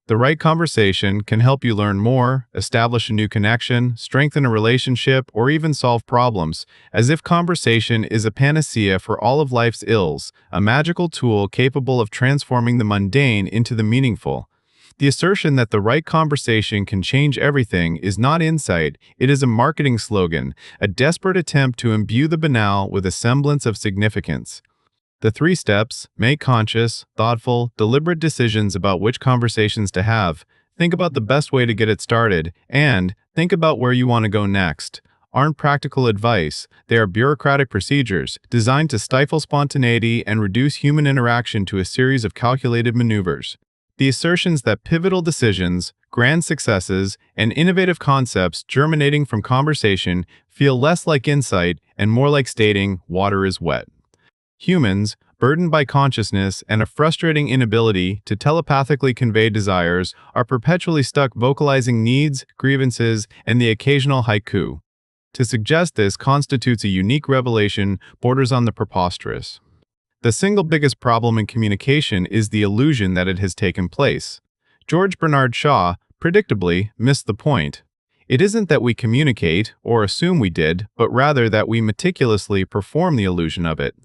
The right conversation can help you learn more, establish a new connection, strengthen a relationship, or even solve problems, as if conversation is a panacea for all of life's ills, a magical tool capable of transforming the mundane into the meaningful. The assertion that the right conversation can change everything is not insight, it is a marketing slogan, a desperate attempt to imbue the banal with a semblance of significance. The 3 steps: make conscious, thoughtful, deliberate decisions about which conversations to have, think about the best way to get it started, and think about where you want to go next, aren't practical advice. They are bureaucratic procedures designed to stifle spontaneity and reduce human interaction to a series of calculated maneuvers. The assertions that pivotal decisions, grand successes, and innovative concepts germinating from conversation feel less like insight and more like stating water is wet. Humans, burdened by consciousness and a frustrating inability to telepathically convey desires, are perpetually stuck vocalizing needs, grievances, and the occasional haiku. To suggest this constitutes a unique revelation borders on the preposterous. The single biggest problem in communication is the illusion that it has taken place. George Bernard Shaw, predictably, missed the point. It isn't that we communicate, or assume we did, but rather that we meticulously perform the illusion of it.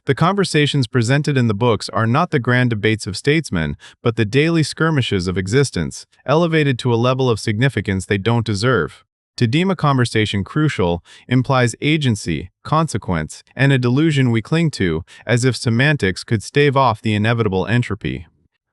The conversations presented in the books are not the grand debates of statesmen, but the daily skirmishes of existence, elevated to a level of significance they don't deserve. To deem a conversation crucial implies agency, consequence, and a delusion we cling to, as if semantics could stave off the inevitable entropy.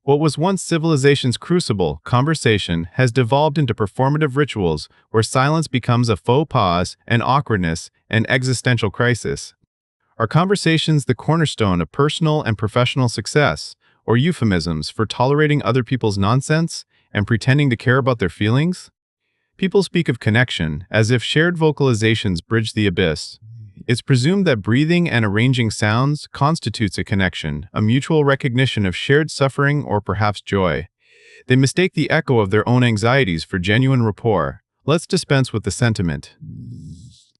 What was once civilization's crucible, conversation, has devolved into performative rituals where silence becomes a faux pas, an awkwardness, an existential crisis. Are conversations the cornerstone of personal and professional success, or euphemisms for tolerating other people's nonsense and pretending to care about their feelings? People speak of connection as if shared vocalizations bridge the abyss. It's presumed that breathing and arranging sounds constitutes a connection, a mutual recognition of shared suffering or perhaps joy. They mistake the echo of their own anxieties for genuine rapport. Let's dispense with the sentiment.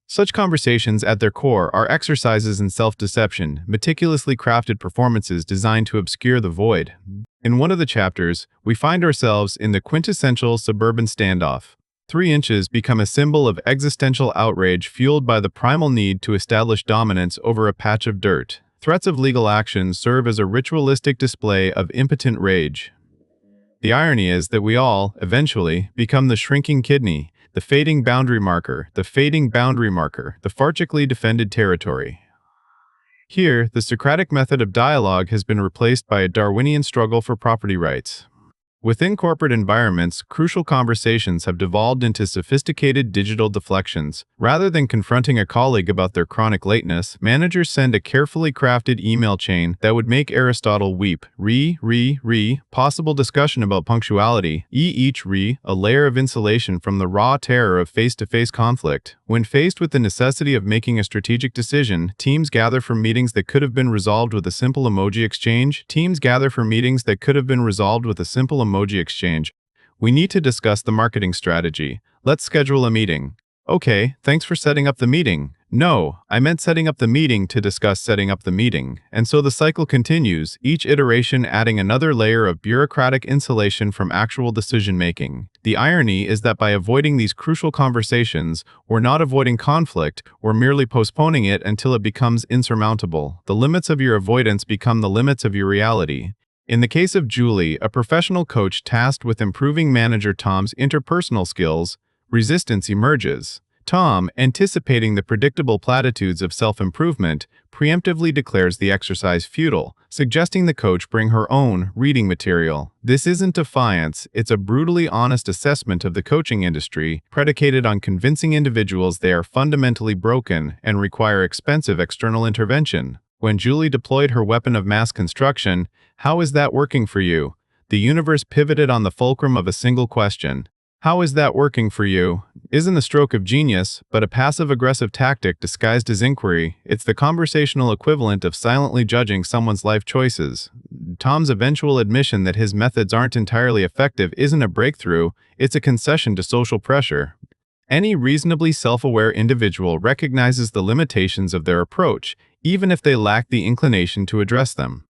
Such conversations at their core are exercises in self-deception, meticulously crafted performances designed to obscure the void. In one of the chapters, we find ourselves in the quintessential suburban standoff. 3 inches become a symbol of existential outrage fueled by the primal need to establish dominance over a patch of dirt. Threats of legal action serve as a ritualistic display of impotent rage. The irony is that we all, eventually, become the shrinking kidney, the fading boundary marker, the farcically defended territory. Here, the Socratic method of dialogue has been replaced by a Darwinian struggle for property rights. Within corporate environments, crucial conversations have devolved into sophisticated digital deflections. Rather than confronting a colleague about their chronic lateness, managers send a carefully crafted email chain that would make Aristotle weep. Possible discussion about punctuality. A layer of insulation from the raw terror of face-to-face conflict. When faced with the necessity of making a strategic decision, teams gather for meetings that could have been resolved with a simple emoji exchange. We need to discuss the marketing strategy. Let's schedule a meeting. Okay, thanks for setting up the meeting. No, I meant setting up the meeting to discuss setting up the meeting. And so the cycle continues, each iteration adding another layer of bureaucratic insulation from actual decision-making. The irony is that by avoiding these crucial conversations, we're not avoiding conflict, we're merely postponing it until it becomes insurmountable. The limits of your avoidance become the limits of your reality. In the case of Julie, a professional coach tasked with improving manager Tom's interpersonal skills, resistance emerges. Tom, anticipating the predictable platitudes of self-improvement, preemptively declares the exercise futile, suggesting the coach bring her own reading material. This isn't defiance, it's a brutally honest assessment of the coaching industry, predicated on convincing individuals they are fundamentally broken and require expensive external intervention. When Julie deployed her weapon of mass construction, "How is that working for you?" the universe pivoted on the fulcrum of a single question. How is that working for you? Isn't the stroke of genius, but a passive-aggressive tactic disguised as inquiry. It's the conversational equivalent of silently judging someone's life choices. Tom's eventual admission that his methods aren't entirely effective isn't a breakthrough, it's a concession to social pressure. Any reasonably self-aware individual recognizes the limitations of their approach, even if they lack the inclination to address them.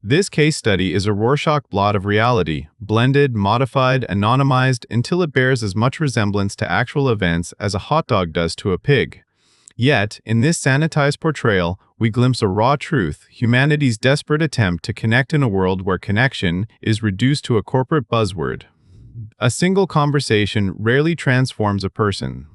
This case study is a Rorschach blot of reality, blended, modified, anonymized until it bears as much resemblance to actual events as a hot dog does to a pig. Yet, in this sanitized portrayal, we glimpse a raw truth, humanity's desperate attempt to connect in a world where connection is reduced to a corporate buzzword. A single conversation rarely transforms a person.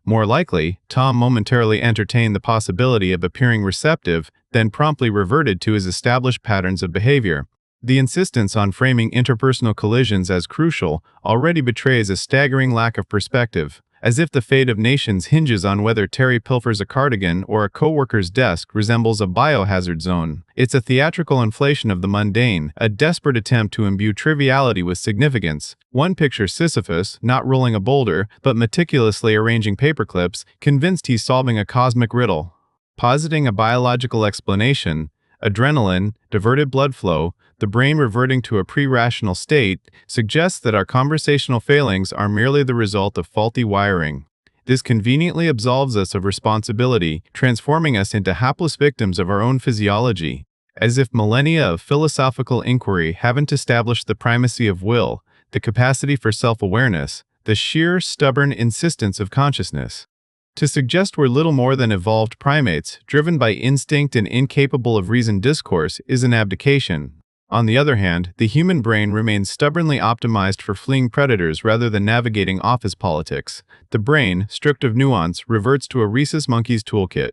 More likely, Tom momentarily entertained the possibility of appearing receptive, then promptly reverted to his established patterns of behavior. The insistence on framing interpersonal collisions as crucial already betrays a staggering lack of perspective, as if the fate of nations hinges on whether Terry pilfers a cardigan or a coworker's desk resembles a biohazard zone. It's a theatrical inflation of the mundane, a desperate attempt to imbue triviality with significance. One pictures Sisyphus, not rolling a boulder, but meticulously arranging paperclips, convinced he's solving a cosmic riddle. Positing a biological explanation, adrenaline, diverted blood flow, the brain reverting to a pre-rational state, suggests that our conversational failings are merely the result of faulty wiring. This conveniently absolves us of responsibility, transforming us into hapless victims of our own physiology. As if millennia of philosophical inquiry haven't established the primacy of will, the capacity for self-awareness, the sheer, stubborn insistence of consciousness. To suggest we're little more than evolved primates, driven by instinct and incapable of reasoned discourse, is an abdication. On the other hand, the human brain remains stubbornly optimized for fleeing predators rather than navigating office politics. The brain, stripped of nuance, reverts to a rhesus monkey's toolkit.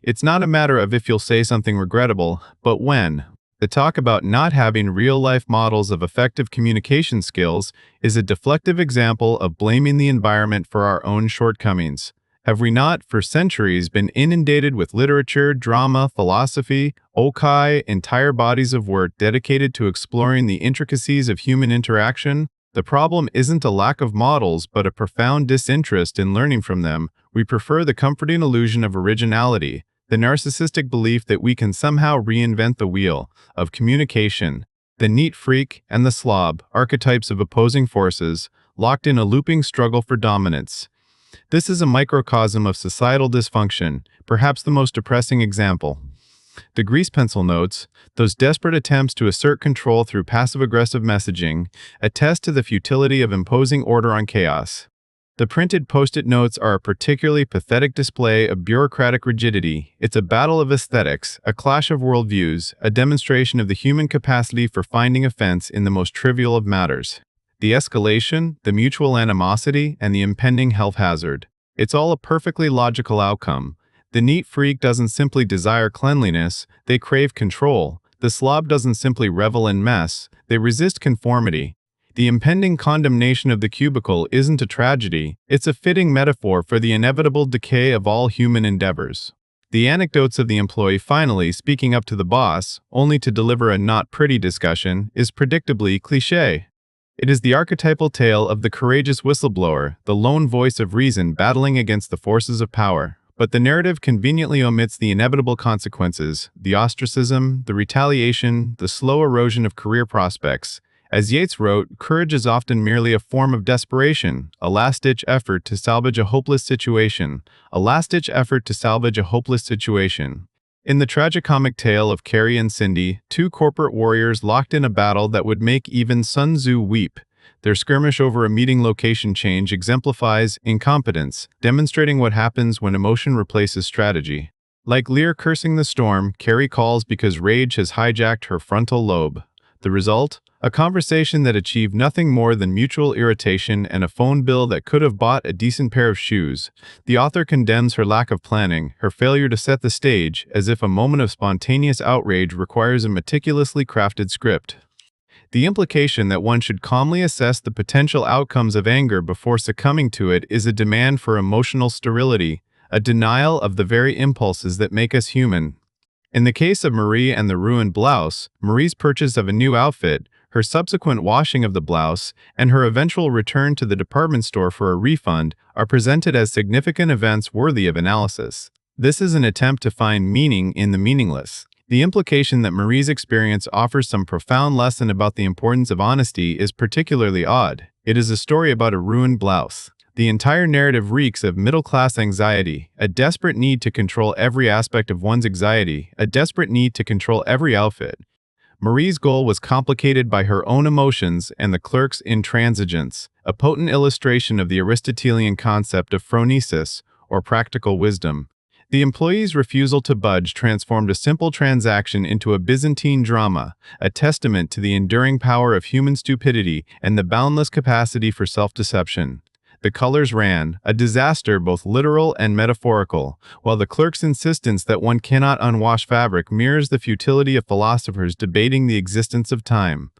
It's not a matter of if you'll say something regrettable, but when. The talk about not having real-life models of effective communication skills is a deflective example of blaming the environment for our own shortcomings. Have we not, for centuries, been inundated with literature, drama, philosophy, okai, entire bodies of work dedicated to exploring the intricacies of human interaction? The problem isn't a lack of models, but a profound disinterest in learning from them. We prefer the comforting illusion of originality, the narcissistic belief that we can somehow reinvent the wheel of communication. The neat freak and the slob, archetypes of opposing forces, locked in a looping struggle for dominance. This is a microcosm of societal dysfunction, perhaps the most depressing example. The grease pencil notes, those desperate attempts to assert control through passive-aggressive messaging, attest to the futility of imposing order on chaos. The printed post-it notes are a particularly pathetic display of bureaucratic rigidity. It's a battle of aesthetics, a clash of worldviews, a demonstration of the human capacity for finding offense in the most trivial of matters. The escalation, the mutual animosity, and the impending health hazard. It's all a perfectly logical outcome. The neat freak doesn't simply desire cleanliness, they crave control. The slob doesn't simply revel in mess, they resist conformity. The impending condemnation of the cubicle isn't a tragedy, it's a fitting metaphor for the inevitable decay of all human endeavors. The anecdotes of the employee finally speaking up to the boss, only to deliver a not pretty discussion, is predictably cliché. It is the archetypal tale of the courageous whistleblower, the lone voice of reason battling against the forces of power. But the narrative conveniently omits the inevitable consequences, the ostracism, the retaliation, the slow erosion of career prospects. As Yeats wrote, courage is often merely a form of desperation, a last-ditch effort to salvage a hopeless situation. A last-ditch effort to salvage a hopeless situation. In the tragicomic tale of Carrie and Cindy, two corporate warriors locked in a battle that would make even Sun Tzu weep. Their skirmish over a meeting location change exemplifies incompetence, demonstrating what happens when emotion replaces strategy. Like Lear cursing the storm, Carrie calls because rage has hijacked her frontal lobe. The result? A conversation that achieved nothing more than mutual irritation and a phone bill that could have bought a decent pair of shoes. The author condemns her lack of planning, her failure to set the stage, as if a moment of spontaneous outrage requires a meticulously crafted script. The implication that one should calmly assess the potential outcomes of anger before succumbing to it is a demand for emotional sterility, a denial of the very impulses that make us human. In the case of Marie and the ruined blouse, Marie's purchase of a new outfit, her subsequent washing of the blouse, and her eventual return to the department store for a refund are presented as significant events worthy of analysis. This is an attempt to find meaning in the meaningless. The implication that Marie's experience offers some profound lesson about the importance of honesty is particularly odd. It is a story about a ruined blouse. The entire narrative reeks of middle-class anxiety, a desperate need to control every aspect of one's anxiety, a desperate need to control every outfit. Marie's goal was complicated by her own emotions and the clerk's intransigence, a potent illustration of the Aristotelian concept of phronesis, or practical wisdom. The employee's refusal to budge transformed a simple transaction into a Byzantine drama, a testament to the enduring power of human stupidity and the boundless capacity for self-deception. The colors ran, a disaster both literal and metaphorical, while the clerk's insistence that one cannot unwash fabric mirrors the futility of philosophers debating the existence of time.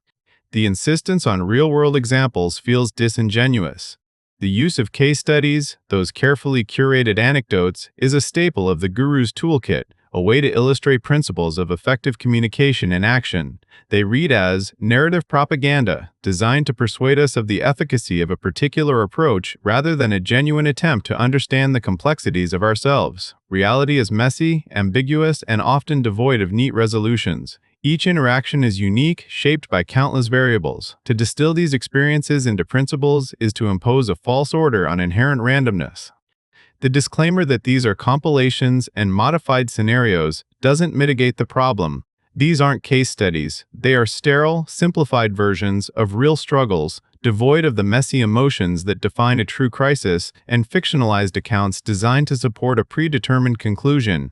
The insistence on real-world examples feels disingenuous. The use of case studies, those carefully curated anecdotes, is a staple of the guru's toolkit, a way to illustrate principles of effective communication and action. They read as narrative propaganda, designed to persuade us of the efficacy of a particular approach rather than a genuine attempt to understand the complexities of ourselves. Reality is messy, ambiguous, and often devoid of neat resolutions. Each interaction is unique, shaped by countless variables. To distill these experiences into principles is to impose a false order on inherent randomness. The disclaimer that these are compilations and modified scenarios doesn't mitigate the problem. These aren't case studies. They are sterile, simplified versions of real struggles, devoid of the messy emotions that define a true crisis, and fictionalized accounts designed to support a predetermined conclusion.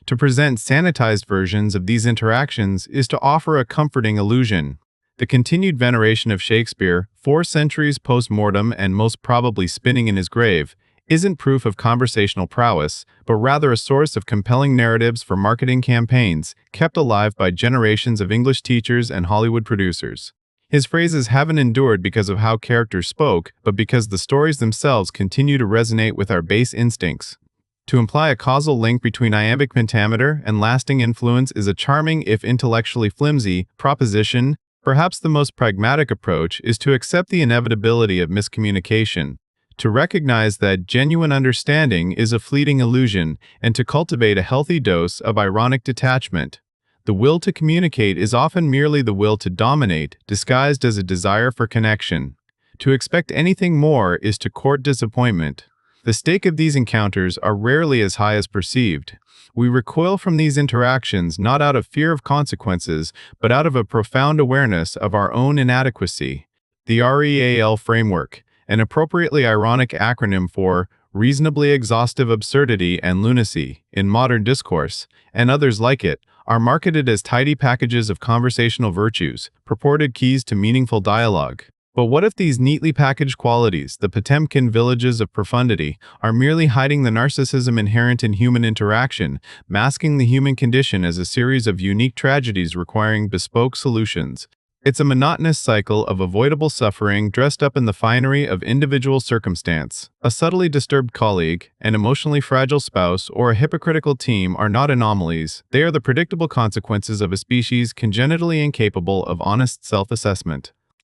To present sanitized versions of these interactions is to offer a comforting illusion. The continued veneration of Shakespeare, 4 centuries post-mortem and most probably spinning in his grave, isn't proof of conversational prowess, but rather a source of compelling narratives for marketing campaigns, kept alive by generations of English teachers and Hollywood producers. His phrases haven't endured because of how characters spoke, but because the stories themselves continue to resonate with our base instincts. To imply a causal link between iambic pentameter and lasting influence is a charming, if intellectually flimsy, proposition. Perhaps the most pragmatic approach is to accept the inevitability of miscommunication, to recognize that genuine understanding is a fleeting illusion, and to cultivate a healthy dose of ironic detachment. The will to communicate is often merely the will to dominate, disguised as a desire for connection. To expect anything more is to court disappointment. The stake of these encounters are rarely as high as perceived. We recoil from these interactions not out of fear of consequences, but out of a profound awareness of our own inadequacy. The REAL framework, an appropriately ironic acronym for reasonably exhaustive absurdity and lunacy in modern discourse, and others like it, are marketed as tidy packages of conversational virtues, purported keys to meaningful dialogue. But what if these neatly packaged qualities, the Potemkin villages of profundity, are merely hiding the narcissism inherent in human interaction, masking the human condition as a series of unique tragedies requiring bespoke solutions? It's a monotonous cycle of avoidable suffering dressed up in the finery of individual circumstance. A subtly disturbed colleague, an emotionally fragile spouse, or a hypocritical team are not anomalies. They are the predictable consequences of a species congenitally incapable of honest self-assessment.